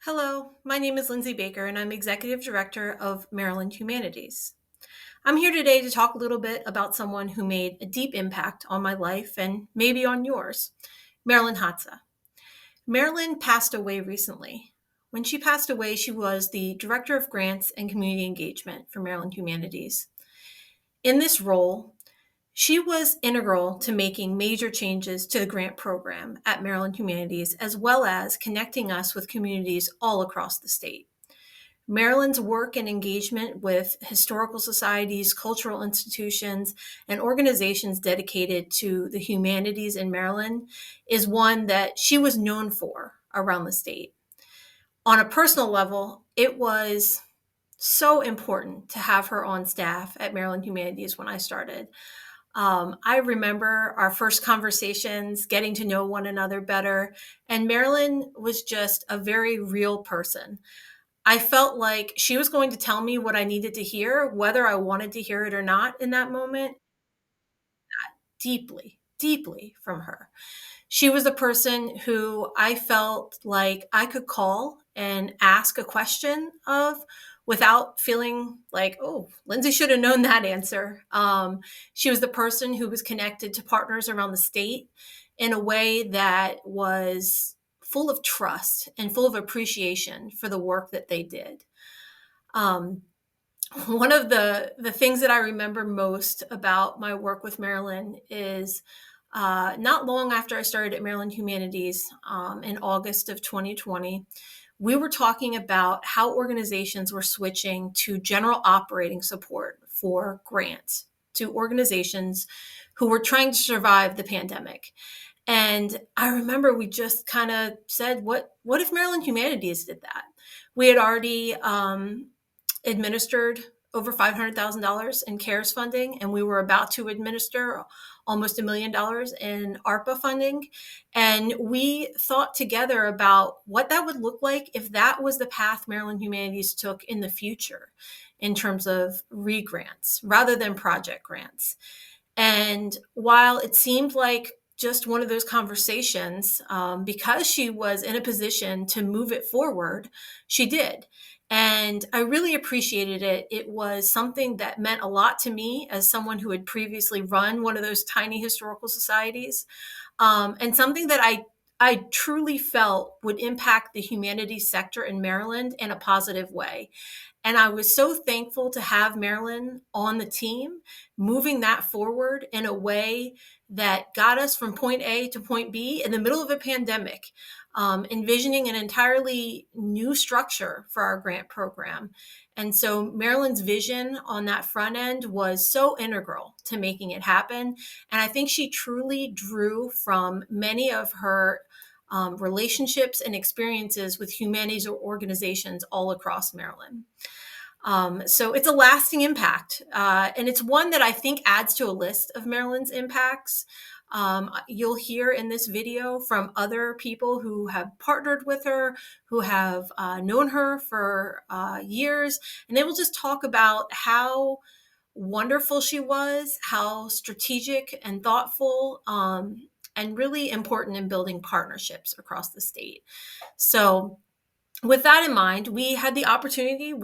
Hello, my name is Lindsay Baker, and I'm Executive Director of Maryland Humanities. I'm here today to talk a little bit about someone who made a deep impact on my life and maybe on yours, Marilyn Hatza. Marilyn passed away recently. When she passed away, she was the Director of Grants and Community Engagement for Maryland Humanities. In this role, she was integral to making major changes to the grant program at Maryland Humanities, as well as connecting us with communities all across the state. Maryland's work and engagement with historical societies, cultural institutions, and organizations dedicated to the humanities in Maryland is one that she was known for around the state. On a personal level, it was so important to have her on staff at Maryland Humanities when I started. I remember our first conversations, getting to know one another better, and Marilyn was just a very real person. I felt like she was going to tell me what I needed to hear, whether I wanted to hear it or not in that moment, deeply, deeply from her. She was a person who I felt like I could call and ask a question of without feeling like, oh, Lindsay should have known that answer. She was the person who was connected to partners around the state in a way that was full of trust and full of appreciation for the work that they did. Um, One of the things that I remember most about my work with Maryland is not long after I started at Maryland Humanities in August of 2020, we were talking about how organizations were switching to general operating support for grants to organizations who were trying to survive the pandemic. And I remember we just kind of said, what if Maryland Humanities did that? We had already administered over $500,000 in CARES funding, and we were about to administer almost $1 million in ARPA funding. And we thought together about what that would look like if that was the path Maryland Humanities took in the future in terms of re-grants rather than project grants. And while it seemed like just one of those conversations, because she was in a position to move it forward, she did. And I really appreciated it. It was something that meant a lot to me as someone who had previously run one of those tiny historical societies, and something that I truly felt would impact the humanities sector in Maryland in a positive way. And I was so thankful to have Marilyn on the team, moving that forward in a way that got us from point A to point B in the middle of a pandemic, envisioning an entirely new structure for our grant program. And so Marilyn's vision on that front end was so integral to making it happen. And I think she truly drew from many of her relationships and experiences with humanities organizations all across Maryland. So it's a lasting impact, and it's one that I think adds to a list of Maryland's impacts. You'll hear in this video from other people who have partnered with her, who have known her for years, and they will just talk about how wonderful she was, how strategic and thoughtful, and really important in building partnerships across the state. So with that in mind, we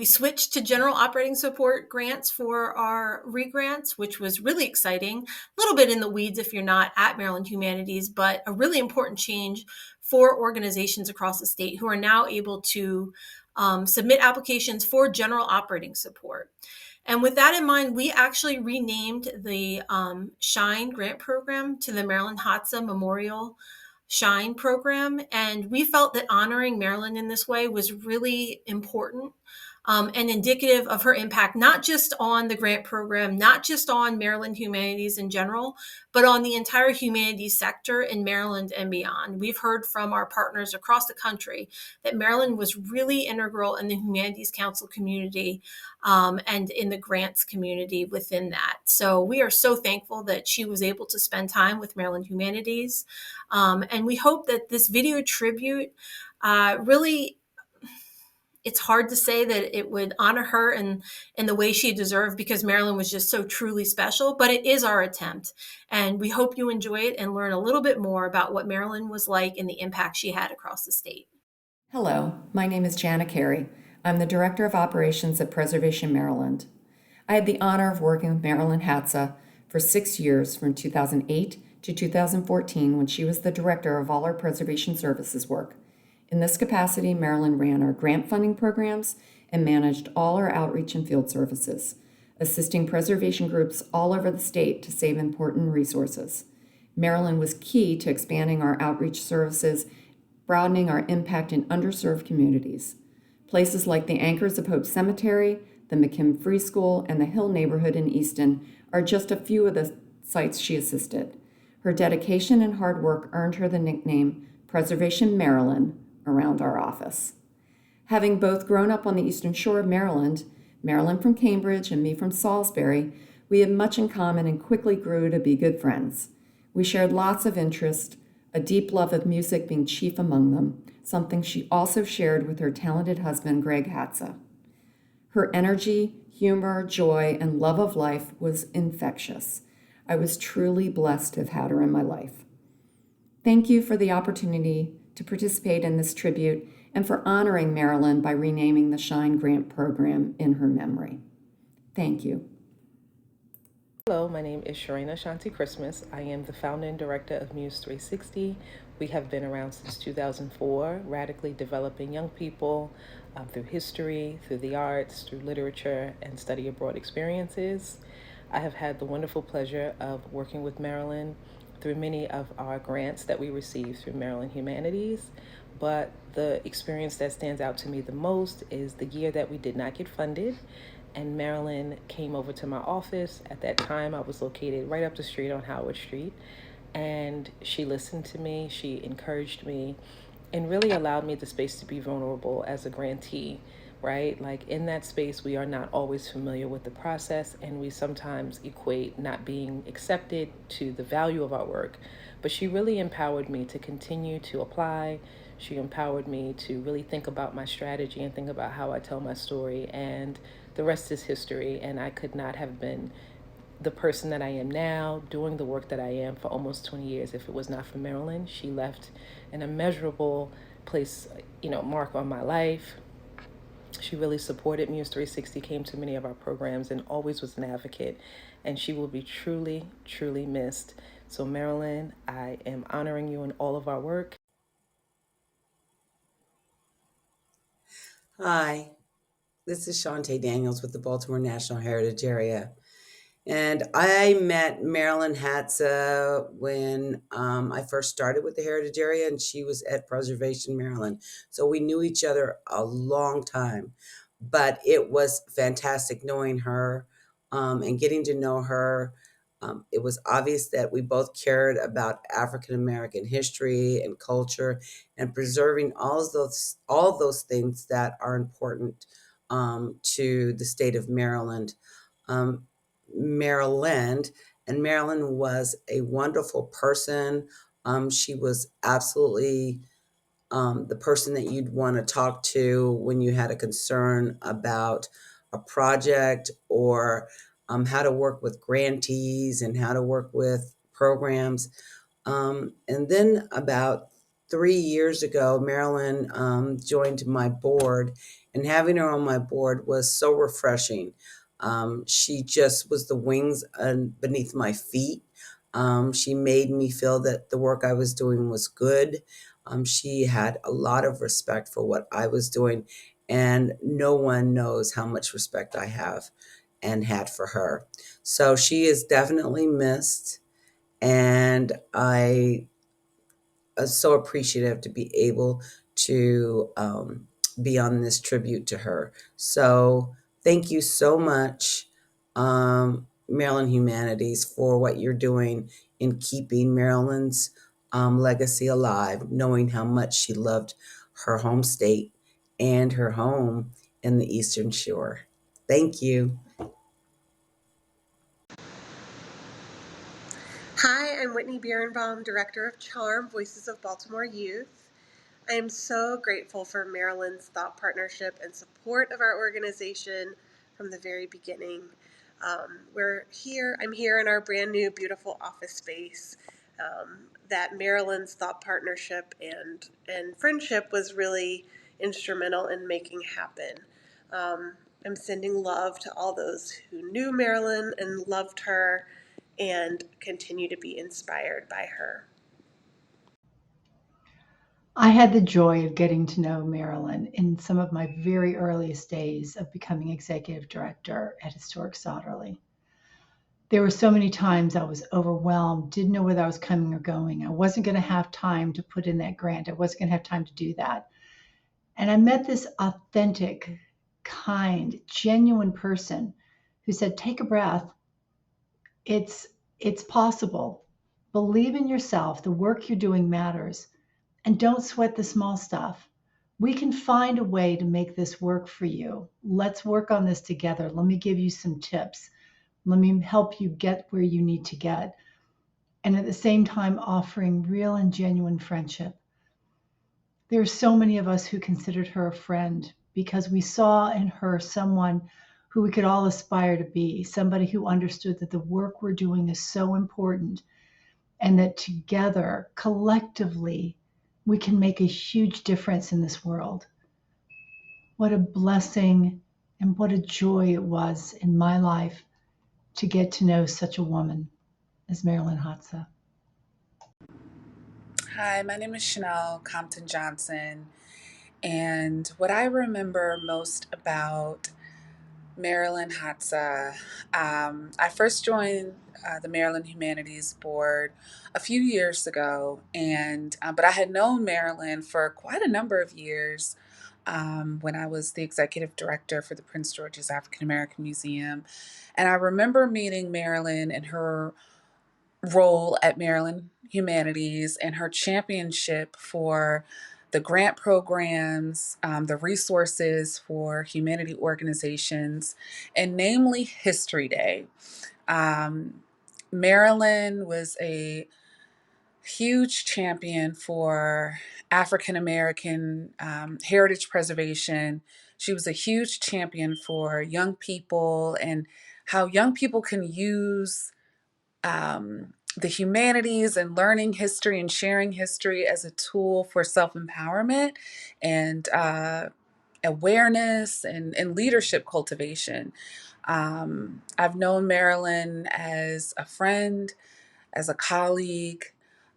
switched to general operating support grants for our re-grants, which was really exciting. A little bit in the weeds if you're not at Maryland Humanities, but a really important change for organizations across the state who are now able to submit applications for general operating support. And with that in mind, we actually renamed the SHINE grant program to the Marilyn Hatza Memorial SHINE program. And we felt that honoring Marilyn in this way was really important, and indicative of her impact, not just on the grant program, not just on Maryland humanities in general, but on the entire humanities sector in Maryland and beyond. We've heard from our partners across the country that Maryland was really integral in the Humanities Council community, and in the grants community within that. So we are so thankful that she was able to spend time with Maryland Humanities. And we hope that this video tribute really, it's hard to say that it would honor her in the way she deserved, because Marilyn was just so truly special, but it is our attempt. And we hope you enjoy it and learn a little bit more about what Marilyn was like and the impact she had across the state. Hello, my name is Jana Carey. I'm the Director of Operations at Preservation Maryland. I had the honor of working with Marilyn Hatza for 6 years from 2008 to 2014 when she was the Director of all our preservation services work. In this capacity, Marilyn ran our grant funding programs and managed all our outreach and field services, assisting preservation groups all over the state to save important resources. Marilyn was key to expanding our outreach services, broadening our impact in underserved communities. Places like the Anchors of Hope Cemetery, the McKim Free School, and the Hill neighborhood in Easton are just a few of the sites she assisted. Her dedication and hard work earned her the nickname Preservation Marilyn around our office. Having both grown up on the eastern shore of Maryland, Marilyn from Cambridge and me from Salisbury, we had much in common and quickly grew to be good friends. We shared lots of interests, a deep love of music being chief among them, something she also shared with her talented husband, Greg Hatza. Her energy, humor, joy, and love of life was infectious. I was truly blessed to have had her in my life. Thank you for the opportunity to participate in this tribute and for honoring Marilyn by renaming the Shine Grant program in her memory. Thank you. Hello, my name is Sharina Shanti Christmas. I am the founder and director of Muse 360. We have been around since 2004, radically developing young people through history, through the arts, through literature, and study abroad experiences. I have had the wonderful pleasure of working with Marilyn through many of our grants that we received through Maryland Humanities. But the experience that stands out to me the most is the year that we did not get funded and Marilyn came over to my office. At that time, I was located right up the street on Howard Street, and she listened to me, she encouraged me, and really allowed me the space to be vulnerable as a grantee, right? Like in that space, we are not always familiar with the process, and we sometimes equate not being accepted to the value of our work. But she really empowered me to continue to apply. She empowered me to really think about my strategy and think about how I tell my story. And the rest is history. And I could not have been the person that I am now, doing the work that I am for almost 20 years if it was not for Marilyn. She left an immeasurable place, mark on my life. She really supported Muse 360, came to many of our programs, and always was an advocate. And she will be truly, truly missed. So, Marilyn, I am honoring you in all of our work. Hi, this is Shantae Daniels with the Baltimore National Heritage Area. And I met Marilyn Hatza when I first started with the Heritage Area, and she was at Preservation Maryland. So we knew each other a long time. But it was fantastic knowing her and getting to know her. It was obvious that we both cared about African American history and culture and preserving all those things that are important to the state of Maryland. Um, Maryland, and Marilyn was a wonderful person. She was absolutely the person that you'd want to talk to when you had a concern about a project or how to work with grantees and how to work with programs. And then about 3 years ago, Marilyn joined my board, and having her on my board was so refreshing. She just was the wings beneath my feet. She made me feel that the work I was doing was good. She had a lot of respect for what I was doing, and no one knows how much respect I have and had for her. So she is definitely missed, and I so appreciative to be able to be on this tribute to her. So thank you so much, Maryland Humanities, for what you're doing in keeping Maryland's legacy alive, knowing how much she loved her home state and her home in the Eastern Shore. Thank you. Hi, I'm Whitney Birnbaum, Director of Charm, Voices of Baltimore Youth. I am so grateful for Marilyn's thought partnership and support of our organization from the very beginning. I'm here in our brand new, beautiful office space. That Marilyn's thought partnership and friendship was really instrumental in making happen. I'm sending love to all those who knew Marilyn and loved her and continue to be inspired by her. I had the joy of getting to know Marilyn in some of my very earliest days of becoming executive director at Historic Sotterley. There were so many times I was overwhelmed, didn't know whether I was coming or going. I wasn't going to have time to put in that grant. I wasn't going to have time to do that. And I met this authentic, kind, genuine person who said, take a breath. It's possible. Believe in yourself. The work you're doing matters. And don't sweat the small stuff. We can find a way to make this work for you. Let's work on this together. Let me give you some tips. Let me help you get where you need to get. And at the same time, offering real and genuine friendship. There are so many of us who considered her a friend because we saw in her someone who we could all aspire to be, somebody who understood that the work we're doing is so important and that together, collectively, we can make a huge difference in this world. What a blessing and what a joy it was in my life to get to know such a woman as Marilyn Hatza. Hi, my name is Chanel Compton Johnson, and what I remember most about Marilyn Hatza, I first joined the Maryland Humanities Board a few years ago, and but I had known Marilyn for quite a number of years when I was the executive director for the Prince George's African American Museum, and I remember meeting Marilyn and her role at Maryland Humanities and her championship for the grant programs, the resources for humanity organizations, and namely History Day. Marilyn was a huge champion for African American heritage preservation. She was a huge champion for young people and how young people can use the humanities and learning history and sharing history as a tool for self-empowerment and awareness and leadership cultivation. I've known Marilyn as a friend, as a colleague,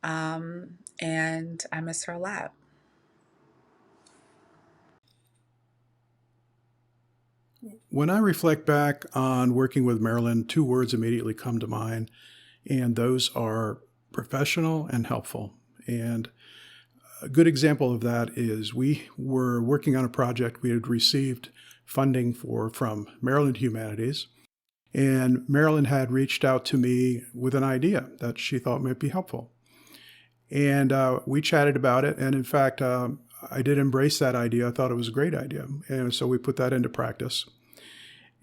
and I miss her a lot. When I reflect back on working with Marilyn, two words immediately come to mind, and those are professional and helpful. And a good example of that is we were working on a project we had received funding for from Maryland Humanities, and Marilyn had reached out to me with an idea that she thought might be helpful. And we chatted about it, and in fact, I did embrace that idea. I thought it was a great idea, and so we put that into practice.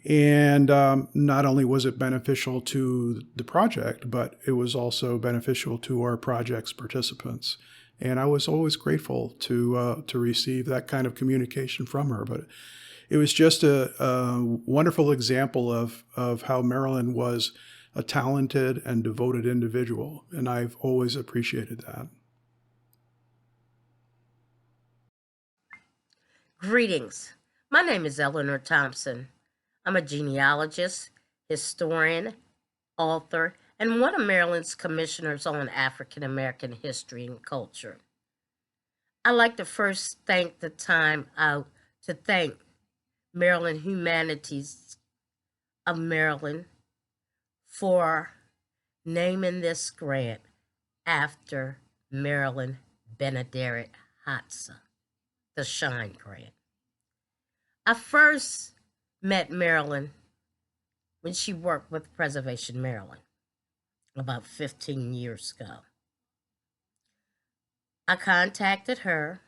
And not only was it beneficial to the project, but it was also beneficial to our project's participants. And I was always grateful to receive that kind of communication from her. But it was just a wonderful example of how Marilyn was a talented and devoted individual, and I've always appreciated that. Greetings. My name is Eleanor Thompson. I'm a genealogist, historian, author, and one of Maryland's commissioners on African American history and culture. I'd like to first take the time out to thank Maryland Humanities of Maryland for naming this grant after Marilyn Banneker-Hatza, the Shine Grant. I first met Marilyn when she worked with Preservation Maryland about 15 years ago. I contacted her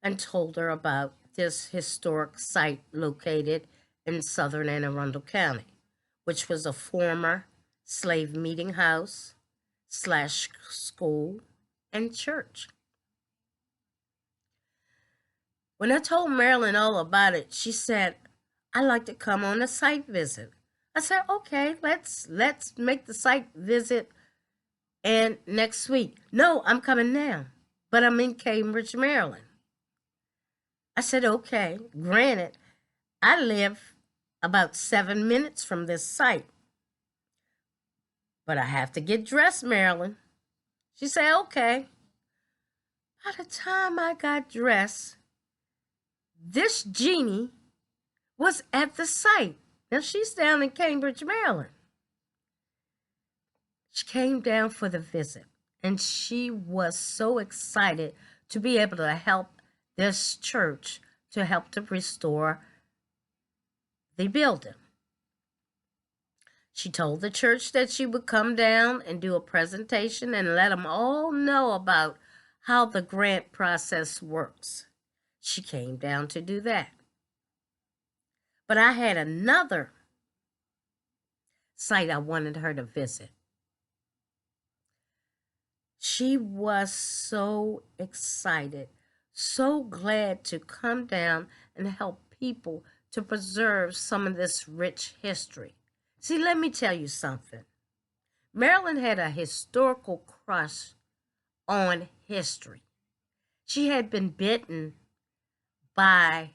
and told her about this historic site located in southern Anne Arundel County, which was a former slave meeting house / school and church. When I told Marilyn all about it, she said, I'd like to come on a site visit. I said, okay, let's make the site visit and next week. No, I'm coming now, but I'm in Cambridge, Maryland. I said, okay, granted, I live about 7 minutes from this site, but I have to get dressed, Marilyn. She said, okay. By the time I got dressed, this genie was at the site. Now she's down in Cambridge, Maryland. She came down for the visit, and she was so excited to be able to help this church to help to restore the building. She told the church that she would come down and do a presentation and let them all know about how the grant process works. She came down to do that. But I had another site I wanted her to visit. She was so excited, so glad to come down and help people to preserve some of this rich history. See, let me tell you something. Marilyn had a historical crush on history. She had been bitten by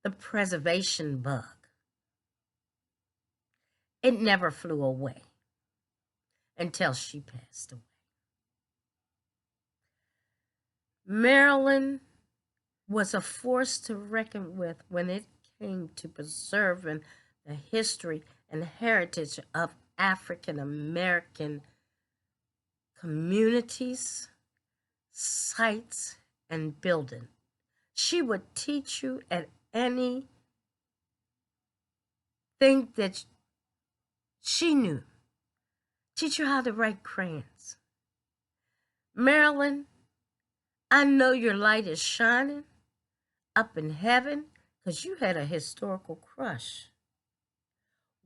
the preservation bug. It never flew away until she passed away. Marilyn was a force to reckon with when it came to preserving the history and heritage of African American communities, sites, and buildings. She would teach you at anything that she knew. Teach you how to write crayons. Marilyn, I know your light is shining up in heaven because you had a historical crush.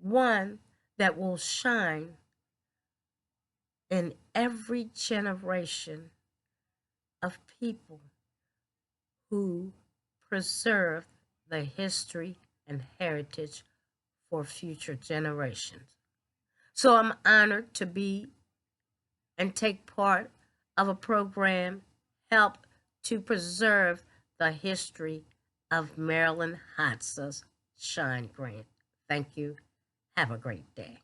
One that will shine in every generation of people who preserve the history and heritage for future generations. So I'm honored to be and take part of a program help to preserve the history of Marilyn Hatza's Shine Grant. Thank you. Have a great day.